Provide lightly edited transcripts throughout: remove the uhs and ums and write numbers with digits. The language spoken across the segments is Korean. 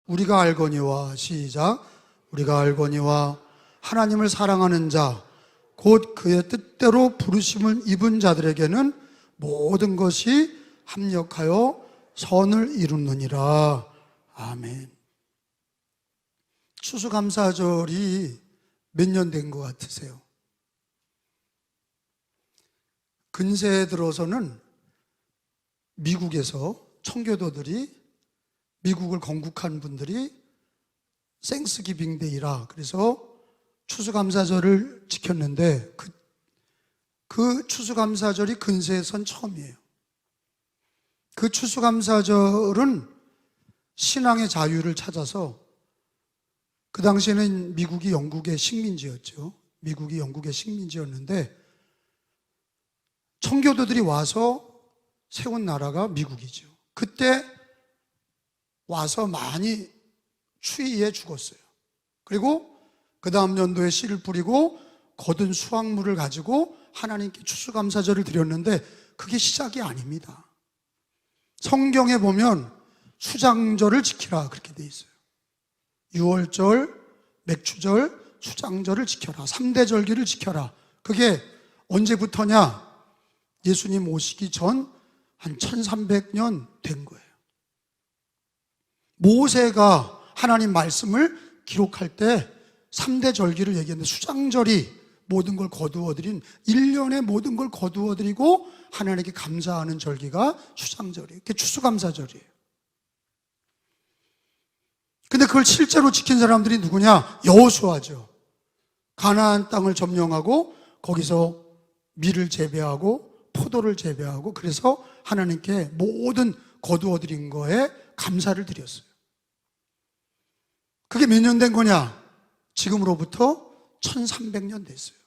우리가 알거니와 시작. 우리가 알거니와 하나님을 사랑하는 자 곧 그의 뜻대로 부르심을 입은 자들에게는 모든 것이 합력하여 선을 이루느니라. 아멘. 추수감사절이 몇 년 된 것 같으세요? 근세에 들어서는 미국에서 청교도들이, 미국을 건국한 분들이 생스기빙 데이라 그래서 추수감사절을 지켰는데 그 추수감사절이 근세에선 처음이에요. 그 추수감사절은 신앙의 자유를 찾아서, 그 당시에는 미국이 영국의 식민지였죠. 미국이 영국의 식민지였는데 청교도들이 와서 세운 나라가 미국이죠. 그때 와서 많이 추위에 죽었어요. 그리고 그 다음 연도에 씨를 뿌리고 거둔 수확물을 가지고 하나님께 추수감사절을 드렸는데 그게 시작이 아닙니다. 성경에 보면 수장절을 지키라 그렇게 돼 있어요. 유월절, 맥추절, 수장절을 지켜라. 3대 절기를 지켜라. 그게 언제부터냐? 예수님 오시기 전 한 1300년 된 거예요. 모세가 하나님 말씀을 기록할 때 3대 절기를 얘기했는데, 수장절이 모든 걸 거두어드린, 1년에 모든 걸 거두어드리고 하나님께 감사하는 절기가 수장절이에요. 그게 추수감사절이에요. 근데 그걸 실제로 지킨 사람들이 누구냐? 여호수아죠. 가나안 땅을 점령하고 거기서 밀을 재배하고 포도를 재배하고, 그래서 하나님께 모든 거두어드린 거에 감사를 드렸어요. 그게 몇 년 된 거냐? 지금으로부터 1300년 됐어요.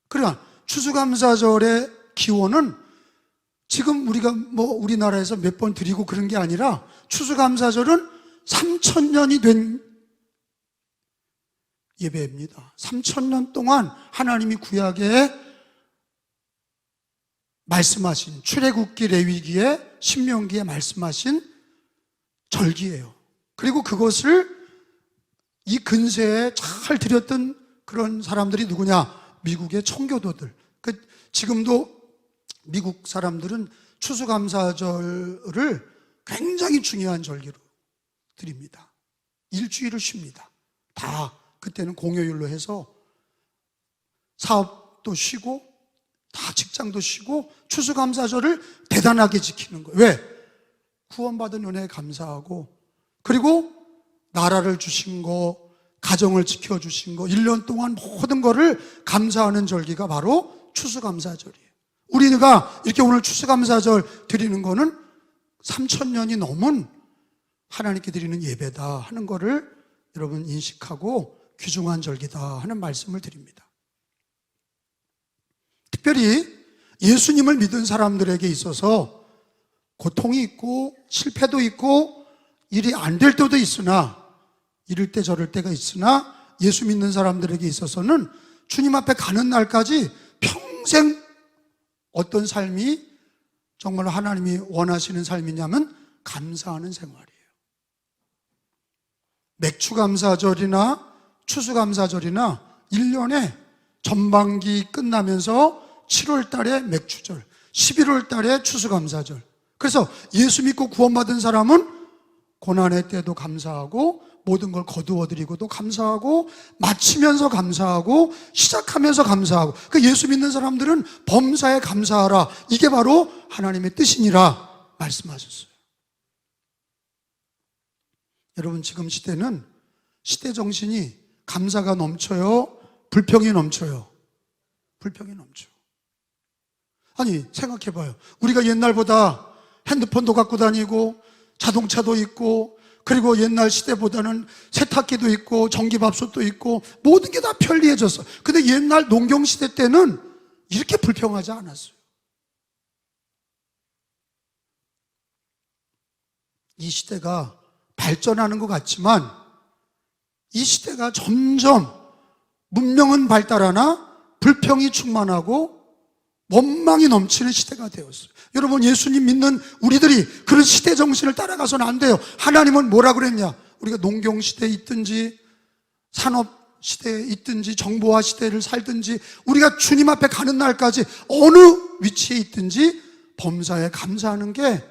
그러니까 추수감사절의 기원은 지금 우리가 우리나라에서 몇 번 드리고 그런 게 아니라, 추수감사절은 3000년이 된 예배입니다. 3000년 동안 하나님이 구약에 말씀하신, 출애굽기, 레위기에, 신명기에 말씀하신 절기예요. 그리고 그것을 이 근세에 잘 드렸던 그런 사람들이 누구냐? 미국의 청교도들. 지금도 미국 사람들은 추수감사절을 굉장히 중요한 절기로 드립니다. 일주일을 쉽니다. 다 그때는 공휴일로 해서 사업도 쉬고 다 직장도 쉬고 추수감사절을 대단하게 지키는 거예요. 왜? 구원받은 은혜에 감사하고, 그리고 나라를 주신 거, 가정을 지켜주신 거, 1년 동안 모든 거를 감사하는 절기가 바로 추수감사절이에요. 우리가 이렇게 오늘 추수감사절 드리는 거는 3000년이 넘은 하나님께 드리는 예배다 하는 거를 여러분 인식하고 귀중한 절기다 하는 말씀을 드립니다. 특별히 예수님을 믿은 사람들에게 있어서 고통이 있고 실패도 있고 일이 안 될 때도 있으나, 이럴 때 저럴 때가 있으나, 예수 믿는 사람들에게 있어서는 주님 앞에 가는 날까지 평생 어떤 삶이 정말 하나님이 원하시는 삶이냐면 감사하는 생활이에요. 맥추감사절이나 추수감사절이나 1년에 전반기 끝나면서 7월 달에 맥추절, 11월 달에 추수감사절. 그래서 예수 믿고 구원받은 사람은 고난의 때도 감사하고, 모든 걸 거두어드리고도 감사하고, 마치면서 감사하고, 시작하면서 감사하고. 그 예수 믿는 사람들은 범사에 감사하라, 이게 바로 하나님의 뜻이니라 말씀하셨어요. 여러분, 지금 시대는 시대 정신이 감사가 넘쳐요? 불평이 넘쳐요? 불평이 넘쳐. 아니, 생각해봐요. 우리가 옛날보다 핸드폰도 갖고 다니고 자동차도 있고, 그리고 옛날 시대보다는 세탁기도 있고 전기밥솥도 있고 모든 게 다 편리해졌어. 근데 옛날 농경시대 때는 이렇게 불평하지 않았어요. 이 시대가 발전하는 것 같지만 이 시대가 점점 문명은 발달하나 불평이 충만하고 원망이 넘치는 시대가 되었어요. 여러분, 예수님 믿는 우리들이 그런 시대 정신을 따라가서는 안 돼요. 하나님은 뭐라 그랬냐? 우리가 농경 시대에 있든지 산업 시대에 있든지 정보화 시대를 살든지 우리가 주님 앞에 가는 날까지 어느 위치에 있든지 범사에 감사하는 게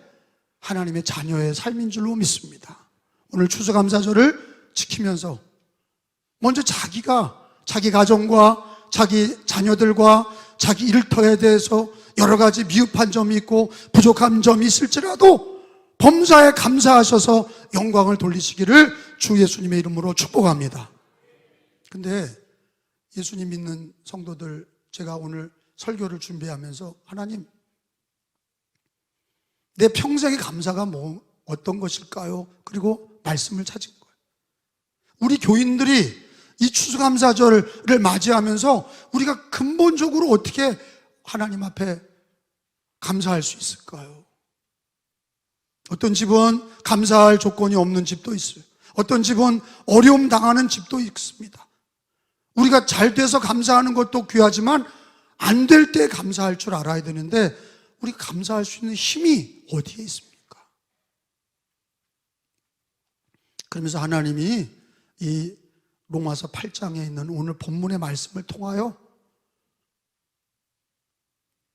하나님의 자녀의 삶인 줄로 믿습니다. 오늘 추수감사절을 지키면서 먼저 자기가 자기 가정과 자기 자녀들과 자기 일터에 대해서 여러 가지 미흡한 점이 있고 부족한 점이 있을지라도 범사에 감사하셔서 영광을 돌리시기를 주 예수님의 이름으로 축복합니다. 근데 예수님 믿는 성도들, 제가 오늘 설교를 준비하면서 하나님, 내 평생의 감사가 어떤 것일까요? 그리고 말씀을 찾은 거예요. 우리 교인들이 이 추수감사절을 맞이하면서 우리가 근본적으로 어떻게 하나님 앞에 감사할 수 있을까요? 어떤 집은 감사할 조건이 없는 집도 있어요. 어떤 집은 어려움 당하는 집도 있습니다. 우리가 잘 돼서 감사하는 것도 귀하지만 안 될 때 감사할 줄 알아야 되는데 우리가 감사할 수 있는 힘이 어디에 있습니까? 그러면서 하나님이 이 로마서 8장에 있는 오늘 본문의 말씀을 통하여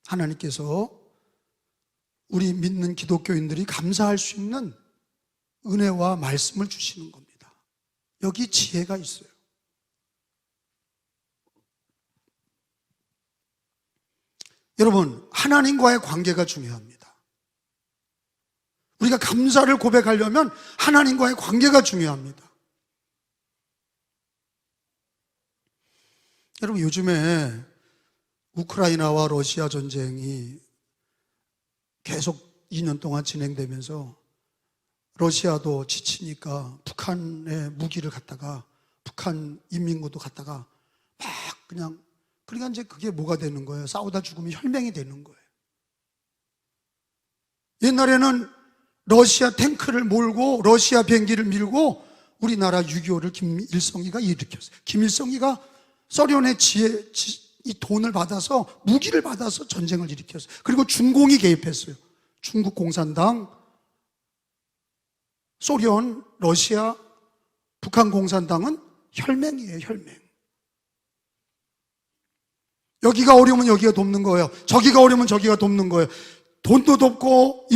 하나님께서 우리 믿는 기독교인들이 감사할 수 있는 은혜와 말씀을 주시는 겁니다. 여기 지혜가 있어요. 여러분, 하나님과의 관계가 중요합니다. 우리가 감사를 고백하려면 하나님과의 관계가 중요합니다. 여러분, 요즘에 우크라이나와 러시아 전쟁이 계속 2년 동안 진행되면서 러시아도 지치니까 북한의 무기를 갖다가 북한 인민군도 갖다가 막 그냥, 그러니까 이제 그게 뭐가 되는 거예요? 싸우다 죽으면 혈맹이 되는 거예요. 옛날에는 러시아 탱크를 몰고 러시아 비행기를 밀고 우리나라 6.25를 김일성이가 일으켰어요. 김일성이가 소련의 이 돈을 받아서 무기를 받아서 전쟁을 일으켰어요. 그리고 중공이 개입했어요. 중국 공산당, 소련, 러시아, 북한 공산당은 혈맹이에요. 혈맹. 여기가 어려우면 여기가 돕는 거예요. 저기가 어려우면 저기가 돕는 거예요. 돈도 돕고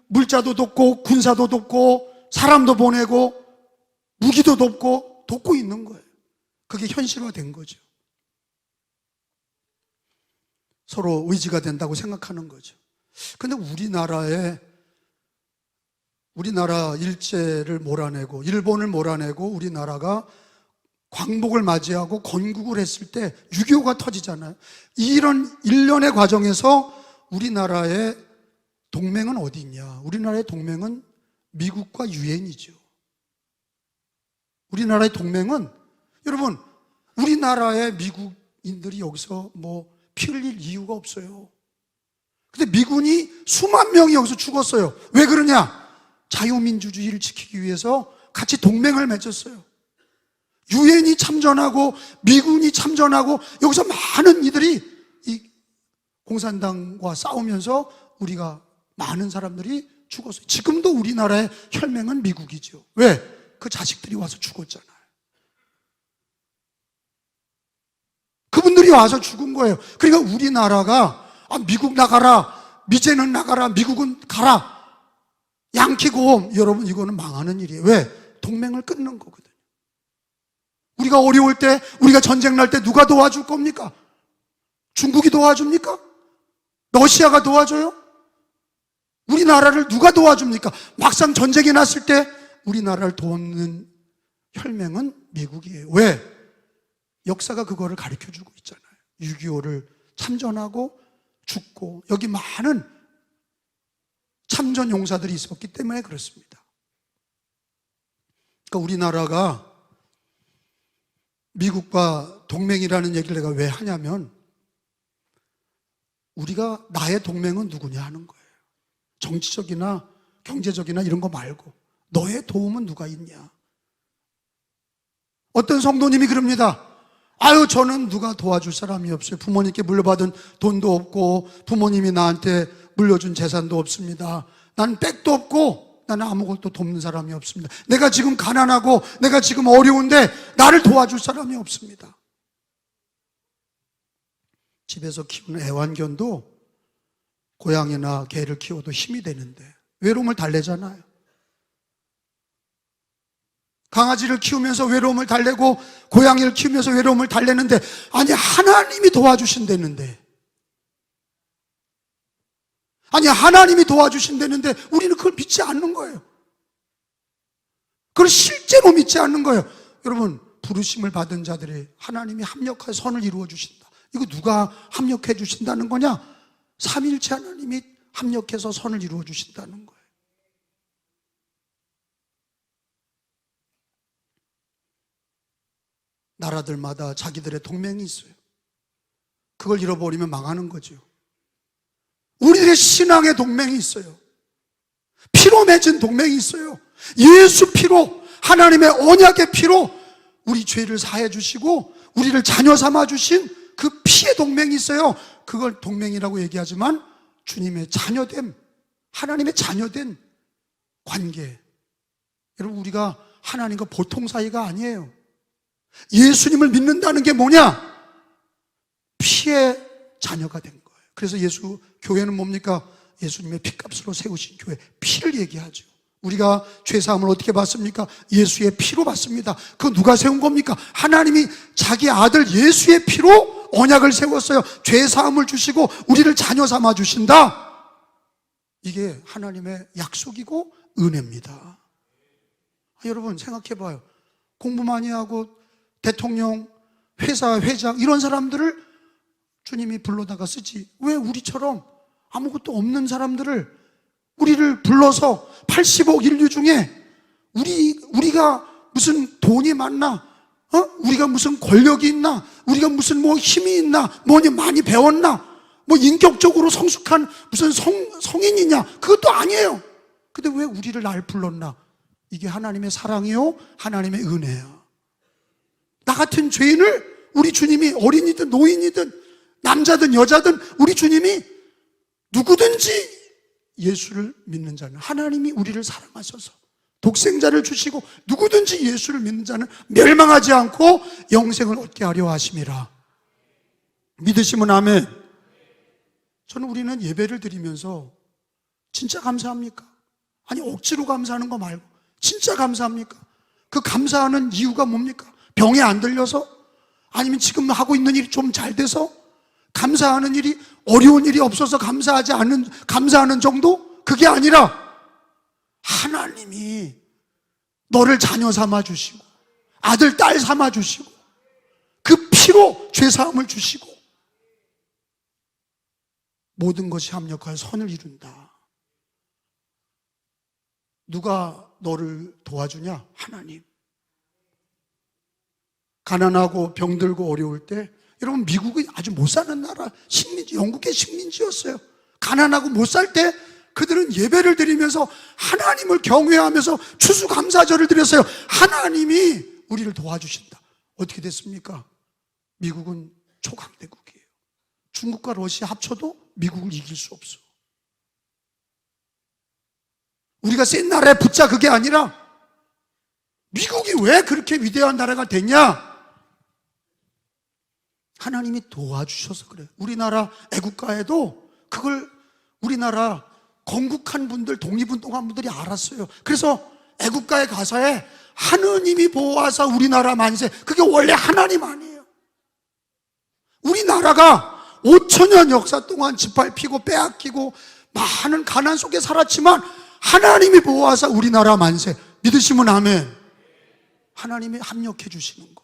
물자도 돕고 군사도 돕고 사람도 보내고 무기도 돕고 있는 거예요. 그게 현실화된 거죠. 서로 의지가 된다고 생각하는 거죠. 근데 우리나라 일제를 몰아내고 일본을 몰아내고 우리나라가 광복을 맞이하고 건국을 했을 때 6.25가 터지잖아요. 이런 일련의 과정에서 우리나라의 동맹은 어디 있냐? 우리나라의 동맹은 미국과 유엔이죠. 우리나라의 동맹은, 여러분, 우리나라의 미국인들이 여기서 피 흘릴 이유가 없어요. 근데 미군이 수만 명이 여기서 죽었어요. 왜 그러냐? 자유민주주의를 지키기 위해서 같이 동맹을 맺었어요. 유엔이 참전하고 미군이 참전하고 여기서 많은 이들이 이 공산당과 싸우면서 우리가 많은 사람들이 죽었어요. 지금도 우리나라의 혈맹은 미국이죠. 왜? 그 자식들이 와서 죽었잖아요. 그분들이 와서 죽은 거예요. 그러니까 우리나라가 미국 나가라, 미제는 나가라, 미국은 가라, 양키고, 여러분, 이거는 망하는 일이에요. 왜? 동맹을 끊는 거거든요. 우리가 어려울 때, 우리가 전쟁 날 때 누가 도와줄 겁니까? 중국이 도와줍니까? 러시아가 도와줘요? 우리나라를 누가 도와줍니까? 막상 전쟁이 났을 때 우리나라를 돕는 혈맹은 미국이에요. 왜? 역사가 그거를 가르쳐주고 있잖아요. 6.25를 참전하고 죽고 여기 많은 참전 용사들이 있었기 때문에 그렇습니다. 그러니까 우리나라가 미국과 동맹이라는 얘기를 내가 왜 하냐면 우리가 나의 동맹은 누구냐 하는 거예요. 정치적이나 경제적이나 이런 거 말고 너의 도움은 누가 있냐. 어떤 성도님이 그럽니다. 저는 누가 도와줄 사람이 없어요. 부모님께 물려받은 돈도 없고 부모님이 나한테 물려준 재산도 없습니다. 난 백도 없고 나는 아무것도 돕는 사람이 없습니다. 내가 지금 가난하고 내가 지금 어려운데 나를 도와줄 사람이 없습니다. 집에서 키우는 애완견도 고양이나 개를 키워도 힘이 되는데 외로움을 달래잖아요. 강아지를 키우면서 외로움을 달래고 고양이를 키우면서 외로움을 달래는데, 아니 하나님이 도와주신다는데, 아니 하나님이 도와주신다는데 우리는 그걸 믿지 않는 거예요. 그걸 실제로 믿지 않는 거예요. 여러분, 부르심을 받은 자들이 하나님이 합력하여 선을 이루어 주신다. 이거 누가 합력해 주신다는 거냐? 삼위일체 하나님이 합력해서 선을 이루어 주신다는 거예요. 나라들마다 자기들의 동맹이 있어요. 그걸 잃어버리면 망하는 거죠. 우리의 신앙의 동맹이 있어요. 피로 맺은 동맹이 있어요. 예수 피로, 하나님의 언약의 피로 우리 죄를 사해 주시고 우리를 자녀 삼아 주신 그 피의 동맹이 있어요. 그걸 동맹이라고 얘기하지만 주님의 자녀됨, 하나님의 자녀된 관계. 여러분, 우리가 하나님과 보통 사이가 아니에요. 예수님을 믿는다는 게 뭐냐? 피의 자녀가 된 거예요. 그래서 예수 교회는 뭡니까? 예수님의 피값으로 세우신 교회, 피를 얘기하죠. 우리가 죄사함을 어떻게 받습니까? 예수의 피로 받습니다. 그거 누가 세운 겁니까? 하나님이 자기 아들 예수의 피로 언약을 세웠어요. 죄사함을 주시고 우리를 자녀 삼아 주신다. 이게 하나님의 약속이고 은혜입니다. 여러분 생각해 봐요. 공부 많이 하고 대통령, 회사 회장 이런 사람들을 주님이 불러다가 쓰지, 왜 우리처럼 아무것도 없는 사람들을 우리를 불러서 80억 인류 중에 우리가 무슨 돈이 많나? 우리가 무슨 권력이 있나? 우리가 무슨 뭐 힘이 있나? 뭐니 많이 배웠나? 뭐 인격적으로 성숙한 무슨 성인이냐? 그것도 아니에요. 근데 왜 우리를 날 불렀나? 이게 하나님의 사랑이요, 하나님의 은혜야. 나 같은 죄인을 우리 주님이 어린이든 노인이든 남자든 여자든 우리 주님이 누구든지 예수를 믿는 자는, 하나님이 우리를 사랑하셔서 독생자를 주시고 누구든지 예수를 믿는 자는 멸망하지 않고 영생을 얻게 하려 하심이라. 믿으시면 아멘. 저는 우리는 예배를 드리면서 진짜 감사합니까? 아니 억지로 감사하는 거 말고 진짜 감사합니까? 그 감사하는 이유가 뭡니까? 병에 안 들려서? 아니면 지금 하고 있는 일이 좀 잘 돼서? 감사하는 일이, 어려운 일이 없어서 감사하는 정도? 그게 아니라 하나님이 너를 자녀 삼아 주시고 아들, 딸 삼아 주시고 그 피로 죄사함을 주시고 모든 것이 합력하여 선을 이룬다. 누가 너를 도와주냐? 하나님. 가난하고 병들고 어려울 때, 여러분 미국은 아주 못 사는 나라, 식민지, 영국의 식민지였어요. 가난하고 못 살 때 그들은 예배를 드리면서 하나님을 경외하면서 추수감사절을 드렸어요. 하나님이 우리를 도와주신다. 어떻게 됐습니까? 미국은 초강대국이에요. 중국과 러시아 합쳐도 미국을 이길 수 없어. 우리가 센 나라에 붙자 그게 아니라 미국이 왜 그렇게 위대한 나라가 됐냐? 하나님이 도와주셔서 그래요. 우리나라 애국가에도 그걸 우리나라 건국한 분들, 독립운동한 분들이 알았어요. 그래서 애국가의 가사에 하느님이 보호하사 우리나라 만세, 그게 원래 하나님 아니에요. 우리나라가 5천년 역사 동안 짓밟히고 빼앗기고 많은 가난 속에 살았지만 하나님이 보호하사 우리나라 만세. 믿으시면 아멘. 하나님이 합력해 주시는 거,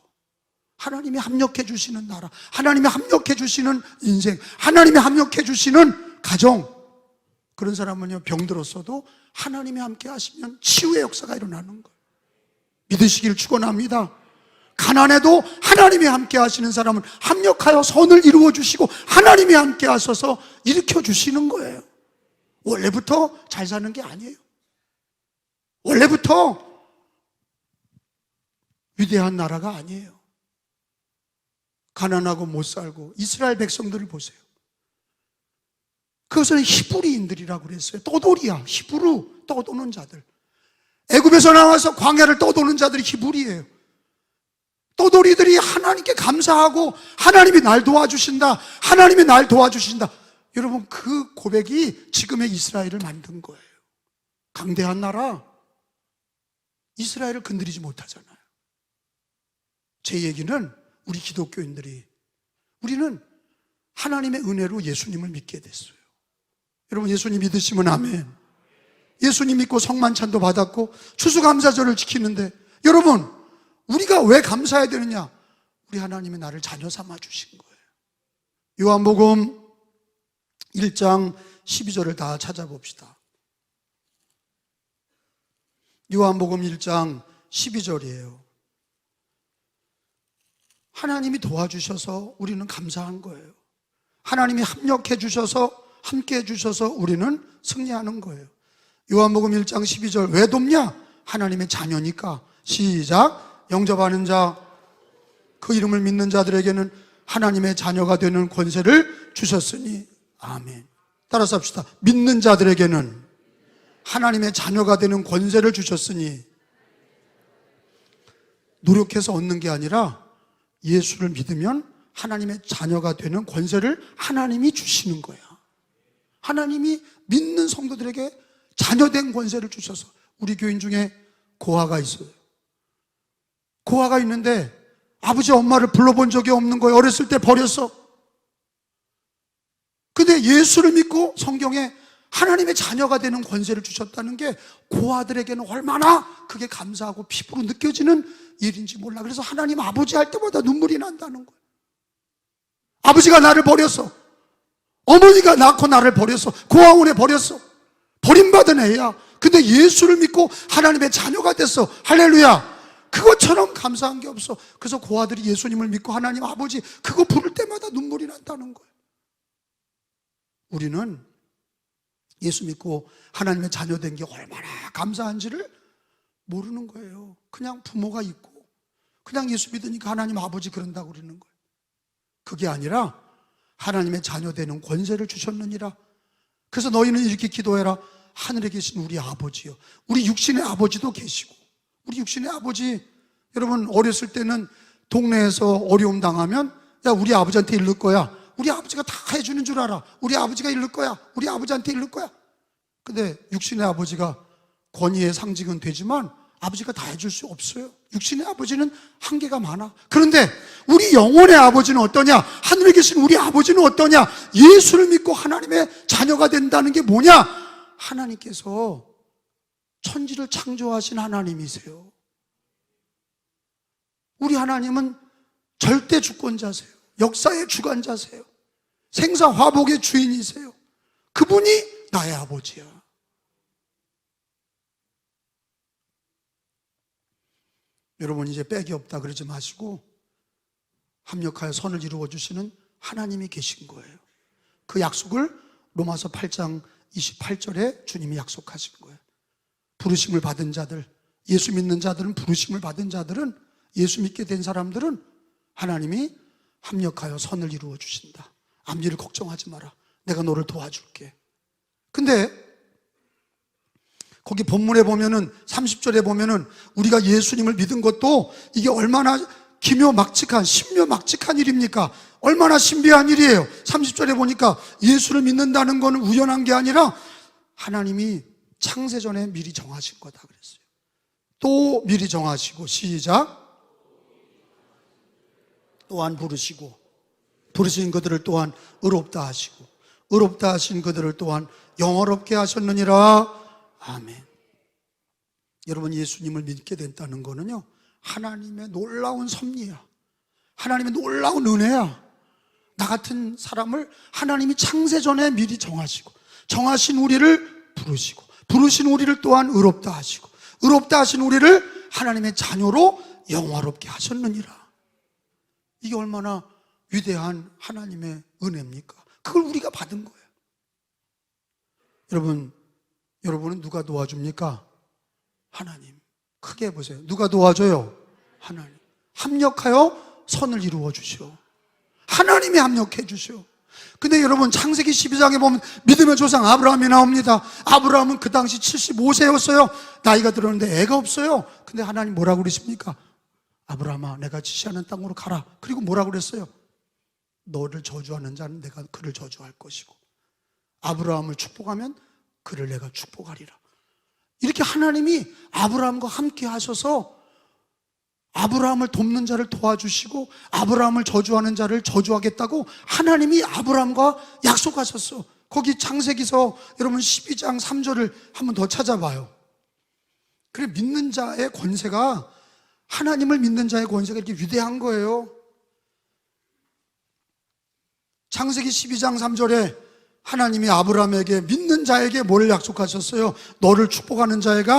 하나님이 합력해 주시는 나라, 하나님이 합력해 주시는 인생, 하나님이 합력해 주시는 가정, 그런 사람은요 병들었어도 하나님이 함께 하시면 치유의 역사가 일어나는 거예요. 믿으시길 축원합니다. 가난해도 하나님이 함께 하시는 사람은 합력하여 선을 이루어 주시고 하나님이 함께 하셔서 일으켜 주시는 거예요. 원래부터 잘 사는 게 아니에요. 원래부터 위대한 나라가 아니에요. 가난하고 못 살고 이스라엘 백성들을 보세요. 그것은 히브리인들이라고 그랬어요. 떠돌이야. 히브루, 떠도는 자들. 애굽에서 나와서 광야를 떠도는 자들이 히브리예요. 떠돌이들이 하나님께 감사하고 하나님이 날 도와주신다, 하나님이 날 도와주신다. 여러분, 그 고백이 지금의 이스라엘을 만든 거예요. 강대한 나라 이스라엘을 건드리지 못하잖아요. 제 얘기는 우리 기독교인들이, 우리는 하나님의 은혜로 예수님을 믿게 됐어요. 여러분, 예수님 믿으시면 아멘. 예수님 믿고 성만찬도 받았고 추수감사절을 지키는데, 여러분, 우리가 왜 감사해야 되느냐? 우리 하나님이 나를 자녀 삼아 주신 거예요. 요한복음 1장 12절을 다 찾아봅시다. 요한복음 1장 12절이에요. 하나님이 도와주셔서 우리는 감사한 거예요. 하나님이 합력해 주셔서, 함께 해 주셔서 우리는 승리하는 거예요. 요한복음 1장 12절, 왜 돕냐? 하나님의 자녀니까. 시작. 영접하는 자, 그 이름을 믿는 자들에게는 하나님의 자녀가 되는 권세를 주셨으니. 아멘. 따라서 합시다. 믿는 자들에게는 하나님의 자녀가 되는 권세를 주셨으니. 노력해서 얻는 게 아니라 예수를 믿으면 하나님의 자녀가 되는 권세를 하나님이 주시는 거야. 하나님이 믿는 성도들에게 자녀된 권세를 주셔서. 우리 교인 중에 고아가 있어요. 고아가 있는데 아버지 엄마를 불러본 적이 없는 거예요. 어렸을 때 버렸어. 근데 예수를 믿고 성경에 하나님의 자녀가 되는 권세를 주셨다는 게 고아들에게는 얼마나 그게 감사하고 피부로 느껴지는 일인지 몰라. 그래서 하나님 아버지 할 때마다 눈물이 난다는 거예요. 아버지가 나를 버렸어. 어머니가 낳고 나를 버렸어. 고아원에 버렸어. 버림받은 애야. 근데 예수를 믿고 하나님의 자녀가 됐어. 할렐루야. 그것처럼 감사한 게 없어. 그래서 고아들이 예수님을 믿고 하나님 아버지 그거 부를 때마다 눈물이 난다는 거예요. 우리는 예수 믿고 하나님의 자녀 된 게 얼마나 감사한지를 모르는 거예요. 그냥 부모가 있고 그냥 예수 믿으니까 하나님 아버지 그런다고 그러는 거예요. 그게 아니라 하나님의 자녀 되는 권세를 주셨느니라. 그래서 너희는 이렇게 기도해라. 하늘에 계신 우리 아버지요. 우리 육신의 아버지도 계시고, 우리 육신의 아버지, 여러분 어렸을 때는 동네에서 어려움 당하면 야 우리 아버지한테 이를 거야. 우리 아버지가 다 해주는 줄 알아. 우리 아버지가 이를 거야. 우리 아버지한테 이를 거야. 근데 육신의 아버지가 권위의 상징은 되지만 아버지가 다 해줄 수 없어요. 육신의 아버지는 한계가 많아. 그런데 우리 영혼의 아버지는 어떠냐? 하늘에 계신 우리 아버지는 어떠냐? 예수를 믿고 하나님의 자녀가 된다는 게 뭐냐? 하나님께서 천지를 창조하신 하나님이세요. 우리 하나님은 절대 주권자세요. 역사의 주관자세요. 생사화복의 주인이세요. 그분이 나의 아버지야. 여러분 이제 빽이 없다 그러지 마시고 합력하여 선을 이루어 주시는 하나님이 계신 거예요. 그 약속을 로마서 8장 28절에 주님이 약속하신 거예요. 부르심을 받은 자들, 예수 믿는 자들은, 부르심을 받은 자들은, 예수 믿게 된 사람들은 하나님이 합력하여 선을 이루어 주신다. 앞일을 걱정하지 마라. 내가 너를 도와줄게. 근데 거기 본문에 보면은 30절에 보면은 우리가 예수님을 믿은 것도 이게 얼마나 기묘막측한, 신묘막측한 일입니까? 얼마나 신비한 일이에요. 30절에 보니까 예수를 믿는다는 건 우연한 게 아니라 하나님이 창세전에 미리 정하신 거다 그랬어요. 또 미리 정하시고, 시작. 또한 부르시고, 부르신 그들을 또한 의롭다 하시고, 의롭다 하신 그들을 또한 영화롭게 하셨느니라. 아멘. 여러분 예수님을 믿게 됐다는 거는요 하나님의 놀라운 섭리야. 하나님의 놀라운 은혜야. 나 같은 사람을 하나님이 창세전에 미리 정하시고, 정하신 우리를 부르시고, 부르신 우리를 또한 의롭다 하시고, 의롭다 하신 우리를 하나님의 자녀로 영화롭게 하셨느니라. 이게 얼마나 위대한 하나님의 은혜입니까? 그걸 우리가 받은 거예요. 여러분은 누가 도와줍니까? 하나님. 크게 해보세요. 누가 도와줘요? 하나님. 합력하여 선을 이루어 주시오. 하나님이 합력해 주시오. 근데 여러분 창세기 12장에 보면 믿음의 조상 아브라함이 나옵니다. 아브라함은 그 당시 75세였어요. 나이가 들었는데 애가 없어요. 근데 하나님 뭐라고 그러십니까? 아브라함아, 내가 지시하는 땅으로 가라. 그리고 뭐라고 그랬어요? 너를 저주하는 자는 내가 그를 저주할 것이고 아브라함을 축복하면 그를 내가 축복하리라. 이렇게 하나님이 아브라함과 함께 하셔서 아브라함을 돕는 자를 도와주시고 아브라함을 저주하는 자를 저주하겠다고 하나님이 아브라함과 약속하셨어. 거기 창세기서 여러분 12장 3절을 한번 더 찾아봐요. 그래, 믿는 자의 권세가, 하나님을 믿는 자의 권세가 이렇게 위대한 거예요. 창세기 12장 3절에 하나님이 아브라함에게, 믿는 자에게 뭘 약속하셨어요? 너를 축복하는 자에게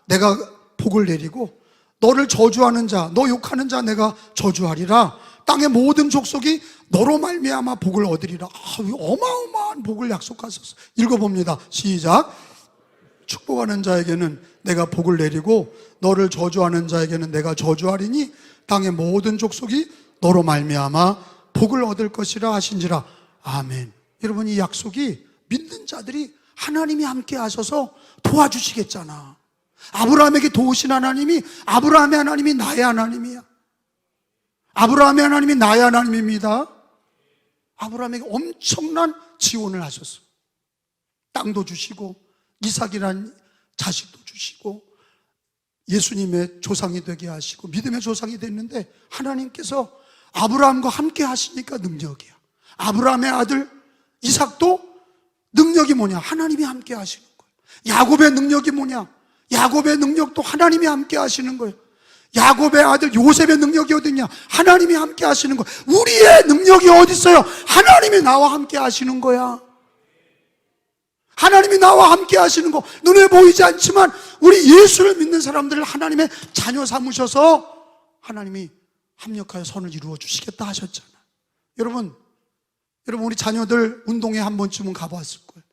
내가 복을 내리고 너를 저주하는 자, 너 욕하는 자 내가 저주하리라. 땅의 모든 족속이 너로 말미암아 복을 얻으리라. 어마어마한 복을 약속하셨어요. 읽어봅니다. 시작. 축복하는 자에게는 내가 복을 내리고 너를 저주하는 자에게는 내가 저주하리니 땅의 모든 족속이 너로 말미암아 복을 얻을 것이라 하신지라. 아멘. 여러분, 이 약속이 믿는 자들이 하나님이 함께 하셔서 도와주시겠잖아. 아브라함에게 도우신 하나님이, 아브라함의 하나님이 나의 하나님이야. 아브라함의 하나님이 나의 하나님입니다. 아브라함에게 엄청난 지원을 하셨어. 땅도 주시고 이삭이란 자식도 주시고 예수님의 조상이 되게 하시고 믿음의 조상이 됐는데 하나님께서 아브라함과 함께 하시니까 능력이야. 아브라함의 아들 이삭도 능력이 뭐냐? 하나님이 함께 하시는 거예요. 야곱의 능력이 뭐냐? 야곱의 능력도 하나님이 함께 하시는 거예요. 야곱의 아들 요셉의 능력이 어딨냐? 하나님이 함께 하시는 거예요. 우리의 능력이 어디 있어요? 하나님이 나와 함께 하시는 거야. 하나님이 나와 함께 하시는 거, 눈에 보이지 않지만 우리 예수를 믿는 사람들을 하나님의 자녀 삼으셔서 하나님이 합력하여 선을 이루어 주시겠다 하셨잖아요. 여러분 우리 자녀들 운동회 한 번쯤은 가봤을 거예요.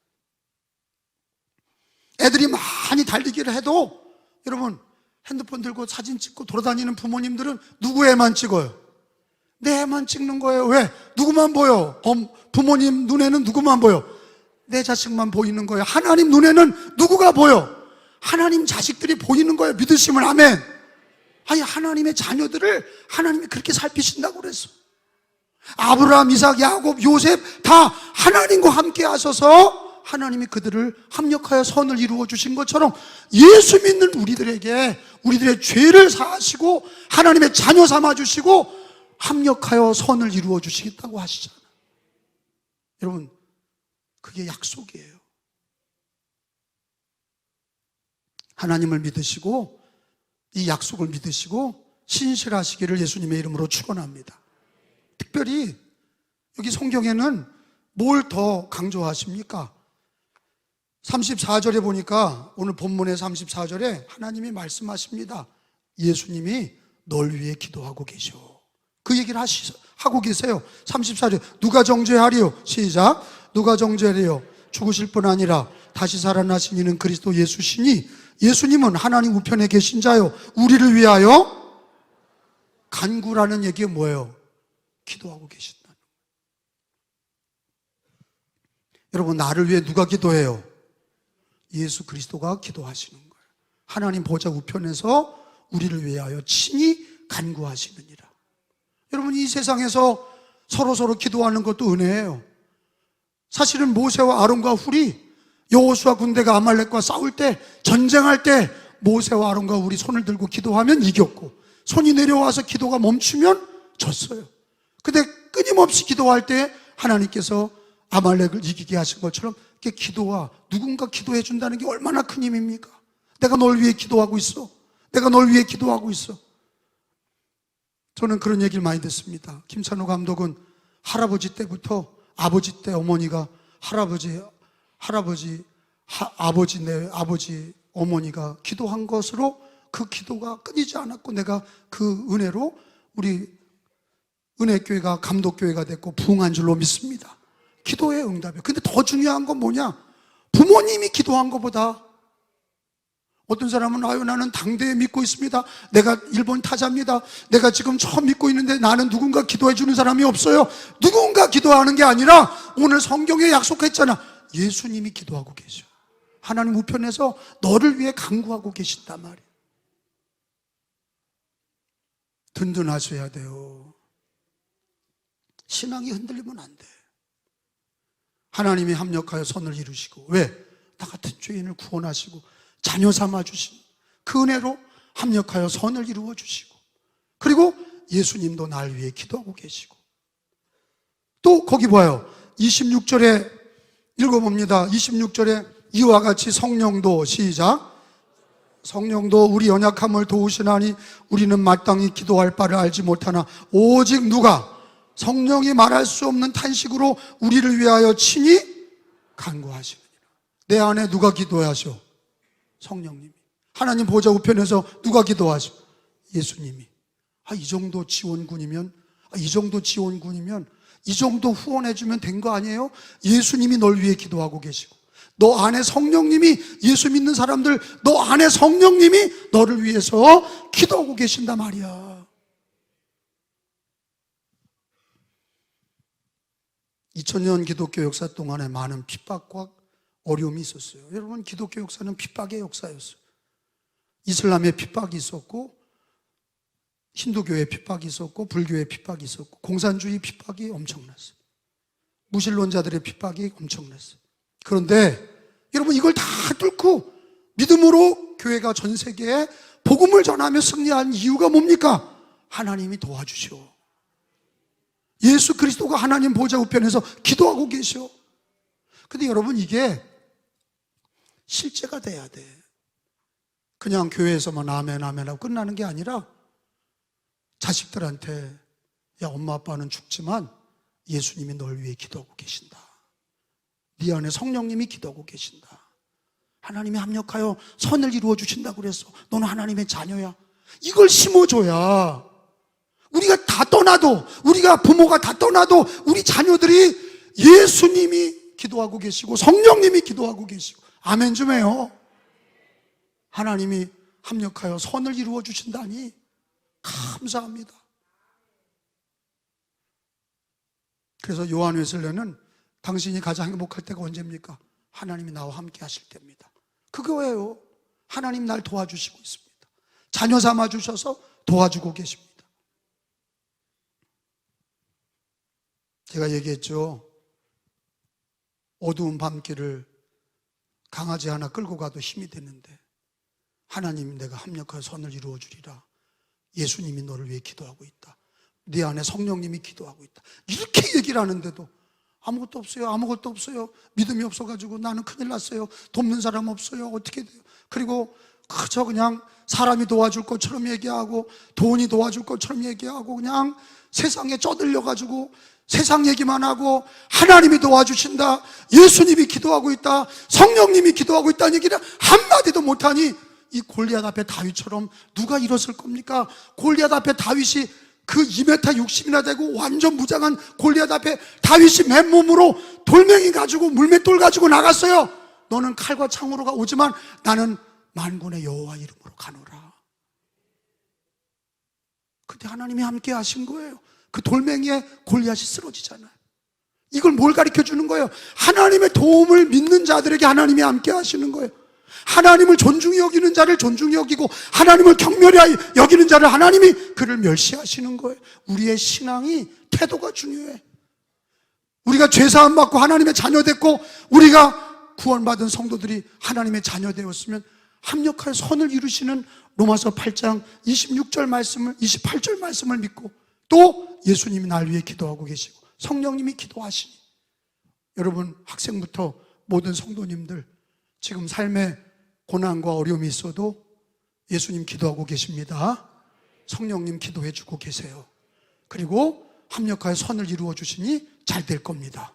애들이 많이 달리기를 해도 여러분 핸드폰 들고 사진 찍고 돌아다니는 부모님들은 누구 애만 찍어요? 내 애만 찍는 거예요. 왜? 누구만 보여? 부모님 눈에는 누구만 보여? 내 자식만 보이는 거예요. 하나님 눈에는 누구가 보여? 하나님 자식들이 보이는 거예요. 믿으시면 아멘. 아니, 하나님의 자녀들을 하나님이 그렇게 살피신다고 그랬어. 아브라함, 이삭, 야곱, 요셉 다 하나님과 함께 하셔서 하나님이 그들을 합력하여 선을 이루어 주신 것처럼 예수 믿는 우리들에게 우리들의 죄를 사하시고 하나님의 자녀 삼아 주시고 합력하여 선을 이루어 주시겠다고 하시잖아요. 여러분, 그게 약속이에요. 하나님을 믿으시고 이 약속을 믿으시고 신실하시기를 예수님의 이름으로 축원합니다. 특별히 여기 성경에는 뭘 더 강조하십니까? 34절에 보니까, 오늘 본문의 34절에 하나님이 말씀하십니다. 예수님이 널 위해 기도하고 계셔. 그 얘기를 하고 계세요. 34절, 누가 정죄하리요? 시작. 누가 정죄하리요? 죽으실 뿐 아니라 다시 살아나신 이는 그리스도 예수시니, 예수님은 하나님 우편에 계신 자요 우리를 위하여 간구라는 얘기가 뭐예요? 기도하고 계신다는 거예요. 여러분, 나를 위해 누가 기도해요? 예수 그리스도가 기도하시는 거예요. 하나님 보좌 우편에서 우리를 위하여 친히 간구하시느니라. 여러분, 이 세상에서 서로 기도하는 것도 은혜예요. 사실은 모세와 아론과 훌이 여호수아 군대가 아말렉과 싸울 때, 전쟁할 때 모세와 아론과 훌이 손을 들고 기도하면 이겼고, 손이 내려와서 기도가 멈추면 졌어요. 근데 끊임없이 기도할 때 하나님께서 아말렉을 이기게 하신 것처럼 이렇게 기도와, 누군가 기도해 준다는 게 얼마나 큰 힘입니까? 내가 널 위해 기도하고 있어. 내가 널 위해 기도하고 있어. 저는 그런 얘기를 많이 듣습니다. 김찬호 감독은 할아버지 때부터, 아버지 때 어머니가 아버지 어머니가 기도한 것으로 그 기도가 끊이지 않았고, 내가 그 은혜로 우리 은혜교회가 감독교회가 됐고 부흥한 줄로 믿습니다. 기도의 응답이에요. 근데 더 중요한 건 뭐냐? 부모님이 기도한 것보다, 어떤 사람은 아유 나는 당대에 믿고 있습니다. 내가 일본 타자입니다. 내가 지금 처음 믿고 있는데 나는 누군가 기도해 주는 사람이 없어요. 누군가 기도하는 게 아니라 오늘 성경에 약속했잖아. 예수님이 기도하고 계셔. 하나님 우편에서 너를 위해 간구하고 계신단 말이에요. 든든하셔야 돼요. 신앙이 흔들리면 안 돼. 하나님이 합력하여 선을 이루시고, 왜? 나 같은 죄인을 구원하시고 자녀 삼아주신 그 은혜로 합력하여 선을 이루어 주시고, 그리고 예수님도 날 위해 기도하고 계시고, 또 거기 봐요. 26절에 읽어봅니다. 26절에 이와 같이 성령도, 시작, 성령도 우리 연약함을 도우시나니 우리는 마땅히 기도할 바를 알지 못하나 오직 누가? 성령이 말할 수 없는 탄식으로 우리를 위하여 친히 간구하시느니라. 내 안에 누가 기도하셔? 성령님이. 하나님 보좌 우편에서 누가 기도하셔? 예수님이. 이 정도 지원군이면, 이 정도 후원해주면 된 거 아니에요? 예수님이 널 위해 기도하고 계시고, 너 안에 성령님이, 예수 믿는 사람들, 너 안에 성령님이 너를 위해서 기도하고 계신단 말이야. 2000년 기독교 역사 동안에 많은 핍박과 어려움이 있었어요. 여러분, 기독교 역사는 핍박의 역사였어요. 이슬람의 핍박이 있었고, 힌두교의 핍박이 있었고, 불교의 핍박이 있었고, 공산주의 핍박이 엄청났어요. 무신론자들의 핍박이 엄청났어요. 그런데 여러분, 이걸 다 뚫고 믿음으로 교회가 전 세계에 복음을 전하며 승리한 이유가 뭡니까? 하나님이 도와주셔. 예수 그리스도가 하나님 보좌 우편에서 기도하고 계셔. 근데 여러분, 이게 실제가 돼야 돼. 그냥 교회에서만 아멘 아멘 하고 끝나는 게 아니라 자식들한테, 야, 엄마 아빠는 죽지만 예수님이 널 위해 기도하고 계신다. 네 안에 성령님이 기도하고 계신다. 하나님이 합력하여 선을 이루어 주신다고 그랬어. 너는 하나님의 자녀야. 이걸 심어줘야, 우리가 다 떠나도, 우리가 부모가 다 떠나도 우리 자녀들이 예수님이 기도하고 계시고 성령님이 기도하고 계시고, 아멘 좀 해요. 하나님이 합력하여 선을 이루어 주신다니 감사합니다. 그래서 요한 웨슬레는 당신이 가장 행복할 때가 언제입니까? 하나님이 나와 함께 하실 때입니다. 그거예요. 하나님 날 도와주시고 있습니다. 자녀 삼아 주셔서 도와주고 계십니다. 제가 얘기했죠. 어두운 밤길을 강아지 하나 끌고 가도 힘이 되는데, 하나님 내가 합력하여 선을 이루어 주리라. 예수님이 너를 위해 기도하고 있다. 네 안에 성령님이 기도하고 있다. 이렇게 얘기를 하는데도 아무것도 없어요. 아무것도 없어요. 믿음이 없어가지고 나는 큰일 났어요. 돕는 사람 없어요. 어떻게 돼요? 그리고 그저 그냥 사람이 도와줄 것처럼 얘기하고, 돈이 도와줄 것처럼 얘기하고, 그냥 세상에 쩌들려가지고 세상 얘기만 하고, 하나님이 도와주신다, 예수님이 기도하고 있다, 성령님이 기도하고 있다는 얘기를 한마디도 못하니 이 골리앗 앞에 다윗처럼 누가 일었을 겁니까? 골리앗 앞에 다윗이 그 2m 60이나 되고 완전 무장한 골리앗 앞에 다윗이 맨몸으로 돌멩이 가지고, 물맷돌 가지고 나갔어요. 너는 칼과 창으로 오지만 나는 만군의 여호와 이름으로 가노라. 그때 하나님이 함께 하신 거예요. 그 돌멩이에 골리앗이 쓰러지잖아요. 이걸 뭘 가르쳐 주는 거예요? 하나님의 도움을 믿는 자들에게 하나님이 함께 하시는 거예요. 하나님을 존중히 여기는 자를 존중히 여기고, 하나님을 경멸히 여기는 자를 하나님이 그를 멸시하시는 거예요. 우리의 신앙이, 태도가 중요해. 우리가 죄사함 받고 하나님의 자녀 됐고, 우리가 구원받은 성도들이 하나님의 자녀 되었으면 합력하여 선을 이루시는 로마서 8장 26절 말씀을, 28절 말씀을 믿고, 또 예수님이 날 위해 기도하고 계시고 성령님이 기도하시니, 여러분, 학생부터 모든 성도님들 지금 삶에 고난과 어려움이 있어도 예수님 기도하고 계십니다. 성령님 기도해 주고 계세요. 그리고 합력하여 선을 이루어 주시니 잘 될 겁니다.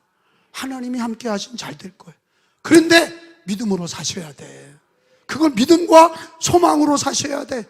하나님이 함께 하시면 잘 될 거예요. 그런데 믿음으로 사셔야 돼. 그걸 믿음과 소망으로 사셔야 돼.